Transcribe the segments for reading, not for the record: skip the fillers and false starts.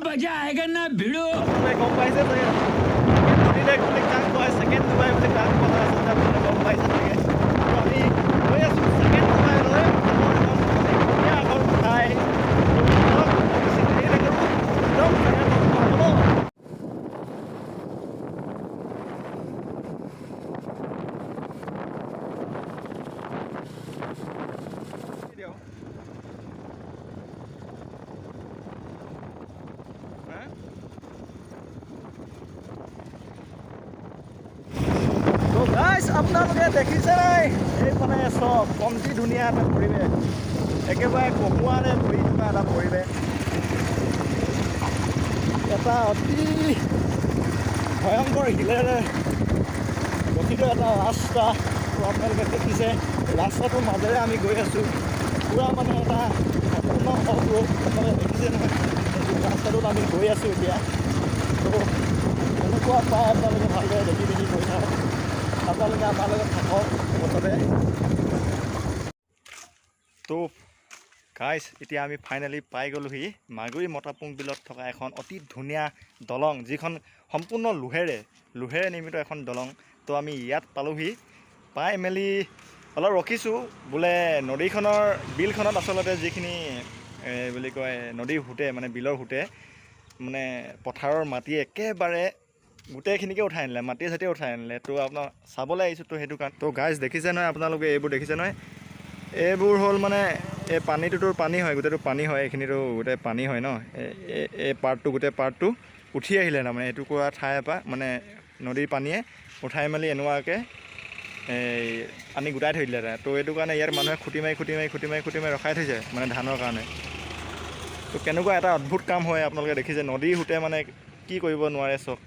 मजा आएगा ना भिड़ो গম পাইছে চাগে নদীলৈ বুলি কাম কয় ছেকেণ্ড ডুবাই বুলি কাম কৰা আছে আপোনালোকে গম পাইছে চাগে আমি গৈ আছোঁ ছেকেণ্ড ডুবাইলৈ ধুনীয়া আগৰ ঠাই আপোনালোকে দেখিছে নাই এইফালে চব কমটি ধুনীয়া এটা পৰিৱেশ একেবাৰে কঁহুৱাৰে ভৰি থকা এটা পৰিৱেশ এটা অতি ভয়ংকৰ শিলেৰে গঠিত এটা ৰাস্তা আপোনালোকে দেখিছে ৰাস্তাটোৰ মাজেৰে আমি গৈ আছোঁ পূৰা মানে এটা সম্পূৰ্ণ অফৰোড আপোনালোকে দেখিছে নহয় ৰাস্তাটোত আমি গৈ আছোঁ এতিয়া ত' এনেকুৱা পায় আপোনালোকে ভালদৰে দেখি দেখি গৈ থাকক আপোনালোকে আমাৰ লগত থাকক মুঠতে তো গাইজ এতিয়া আমি ফাইনেলি পাই গ'লোহি মাগুৰী মতাপুং বিলত থকা এখন অতি ধুনীয়া দলং যিখন সম্পূৰ্ণ লোহেৰে নিৰ্মিত এখন দলং তো আমি ইয়াত পালোহি পাই মেলি অলপ ৰখিছোঁ বোলে নদীখনৰ বিলখনত আচলতে যিখিনি বুলি কয় নদীৰ সোঁতে মানে বিলৰ সোঁতে মানে পথাৰৰ মাটি একেবাৰে গোটেইখিনিকে উঠাই আনিলে মাটি চাটিয়ে উঠাই আনিলে তো আপোনাৰ চাবলৈ আহিছোঁ তো সেইটো কাৰণ তো গাইজ দেখিছে নহয় আপোনালোকে এইবোৰ দেখিছে নহয় এইবোৰ হ'ল মানে এই পানীটোতো পানী হয় গোটেইটো পানী হয় এইখিনিতো গোটেই পানী হয় ন এই পাৰ্টটো গোটেই পাৰ্টটো উঠি আহিলে তাৰমানে এটুকুৰা ঠাইৰ পৰা মানে নদীৰ পানীয়ে উঠাই মেলি এনেকুৱাকৈ এই আনি গোটাই থৈ দিলে তো এইটো কাৰণে ইয়াৰ মানুহে খুটি মাৰি ৰখাই থৈছে মানে ধানৰ কাৰণে তো কেনেকুৱা এটা অদ্ভুত কাম হয় আপোনালোকে দেখিছে নদীৰ সোঁতে মানে কি কৰিব নোৱাৰে চব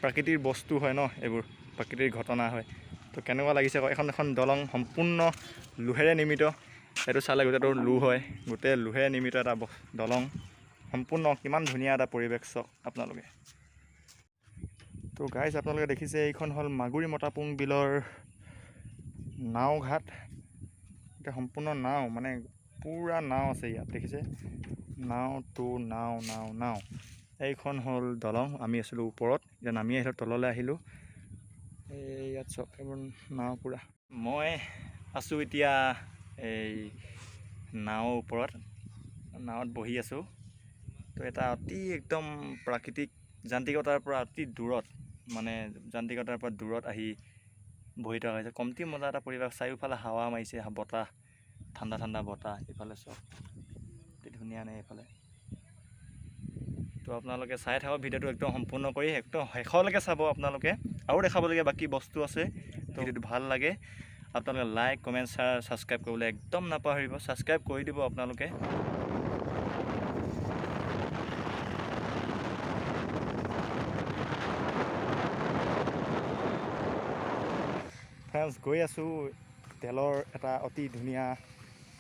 প্ৰাকৃতিৰ বস্তু হয় ন এইবোৰ প্ৰাকৃতিৰ ঘটনা হয় তো কেনেকুৱা লাগিছে আকৌ এখন দলং সম্পূৰ্ণ লোহেৰে নিৰ্মিত এইটো চালে গোটেইটো লো হয় গোটেই লোহেৰে নিৰ্মিত এটা দলং সম্পূৰ্ণ কিমান ধুনীয়া এটা পৰিৱেশ চাওক আপোনালোকে তো গাইজ আপোনালোকে দেখিছে এইখন হ'ল মাগুৰী মতাপুং বিলৰ নাওঘাট এতিয়া সম্পূৰ্ণ নাও মানে পূৰা নাও আছে ইয়াত দেখিছে নাও এইখন হ'ল দলং আমি আছিলোঁ ওপৰত এতিয়া নামি আহিলোঁ তললৈ আহিলোঁ এই ইয়াত চব এইবোৰ নাও পূৰা মই আছোঁ এতিয়া এই নাৱৰ ওপৰত নাৱত বহি আছোঁ তো এটা অতি একদম প্ৰাকৃতিক যান্ত্ৰিকতাৰ পৰা অতি দূৰত মানে যান্ত্ৰিকতাৰ পৰা দূৰত আহি বহি থকা হৈছে কমটি মজা এটা পৰিৱেশ চাৰিওফালে হাৱা মাৰিছে বতাহ ঠাণ্ডা বতাহ ইফালে চব অতি ধুনীয়া নে এইফালে তো আপোনালোকে চাই থাকক ভিডিঅ'টো একদম সম্পূৰ্ণ কৰি একদম শেষলৈকে চাব আপোনালোকে আৰু দেখাবলগীয়া বাকী বস্তু আছে তো ভিডিঅ'টো ভাল লাগে আপোনালোকে লাইক কমেণ্ট শ্বেয়াৰ ছাবস্ক্ৰাইব কৰিবলৈ একদম নাপাহৰিব ছাবস্ক্ৰাইব কৰি দিব আপোনালোকে ফ্ৰেণ্ডছ গৈ আছোঁ তেলৰ এটা অতি ধুনীয়া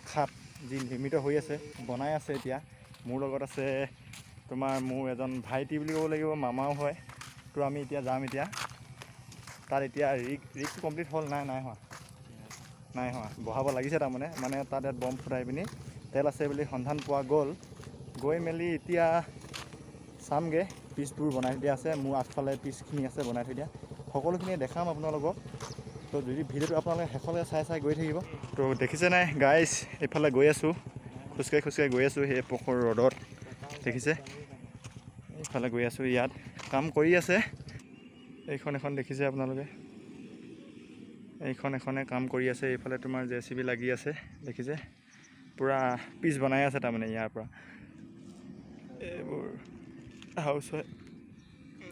খাপ যি নিৰ্মিত হৈ আছে বনাই আছে এতিয়া মোৰ লগত আছে তোমাৰ মোৰ এজন ভাইটি বুলি ক'ব লাগিব মামাও হয় তো আমি এতিয়া যাম এতিয়া তাত এতিয়া ৰিক্স কমপ্লিট হ'ল নাই হোৱা বহাব লাগিছে তাৰমানে মানে তাত ইয়াত বম ফুটাই পিনি তেল আছে বুলি সন্ধান পোৱা গৈ মেলি এতিয়া চামগৈ পিচবোৰ বনাই দিয়া আছে মোৰ আগফালে পিচখিনি আছে বনাই থৈ দিয়া সকলোখিনি দেখাম আপোনালোকক তো যদি ভিডিঅ'টো আপোনালোকে শেষলৈকে চাই গৈ থাকিব তো দেখিছে নাই গাইজ এইফালে গৈ আছোঁ খোজকাঢ়ি গৈ আছোঁ সেই পখৰ ৰ'দত দেখিছে এইফালে গৈ আছোঁ ইয়াত কাম কৰি আছে এইখন এখন দেখিছে আপোনালোকে এইখনে কাম কৰি আছে এইফালে তোমাৰ JCB লাগি আছে দেখিছে পূৰা পিচ বনাই আছে তাৰমানে ইয়াৰ পৰা এইবোৰ হাউচ হয়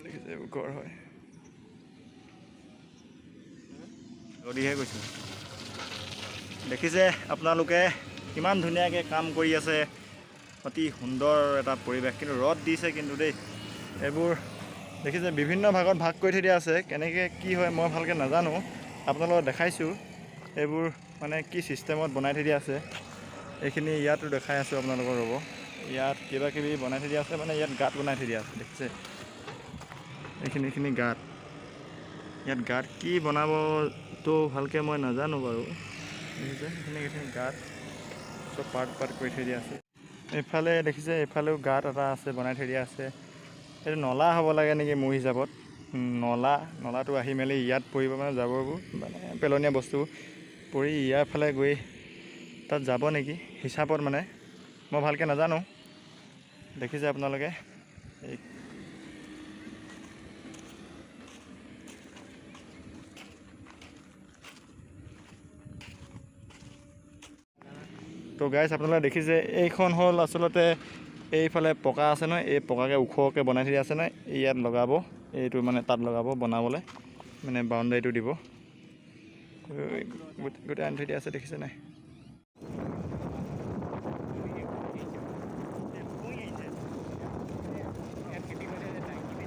দেখিছে এইবোৰ ঘৰ হয় যদিহে কৈছোঁ দেখিছে আপোনালোকে কিমান ধুনীয়াকৈ কাম কৰি আছে অতি সুন্দৰ এটা পৰিৱেশ কিন্তু ৰ'দ দিছে কিন্তু দেই এইবোৰ দেখিছে বিভিন্ন ভাগত ভাগ কৰি থৈ দিয়া আছে কেনেকৈ কি হয় মই ভালকৈ নাজানো আপোনালোকক দেখাইছোঁ এইবোৰ মানে কি চিষ্টেমত বনাই থৈ দিয়া আছে এইখিনি ইয়াতো দেখাই আছোঁ আপোনালোকৰ ৰ'ব ইয়াত কিবাকিবি বনাই থৈ দিয়া আছে মানে ইয়াত গাঁত বনাই থৈ দিয়া আছে দেখিছে এইখিনি গাঁত ইয়াত গাঁত কি বনাবতো ভালকৈ মই নাজানো বাৰু দেখিছে এইখিনি গাঁত চব পাৰ্ট কৰি থৈ দিয়া আছে এইফালে দেখিছে এইফালেও গাঁত এটা আছে বনাই থৈ দিয়া আছে এইটো নলা হ'ব লাগে নেকি মোৰ হিচাপত। নলাটো আহি মেলি ইয়াত পৰিব, মানে জাবৰবোৰ মানে পেলনীয়া বস্তু পৰি ইয়াৰ ফালে গৈ তাত যাব নেকি হিচাপত, মানে মই ভালকৈ নাজানো। দেখিছে আপোনালোকে তো গাইছ, আপোনালোকে দেখিছে এইখন হ'ল আচলতে এইফালে পকা আছে নহয়, এই পকাকৈ ওখকৈ বনাই থৈ আছে নহয়, ইয়াত লগাব, এইটো মানে তাত লগাব বনাবলৈ, মানে বাউণ্ডাৰীটো দিব। গোটেই আনি থৈ দিয়া আছে, দেখিছে নাই।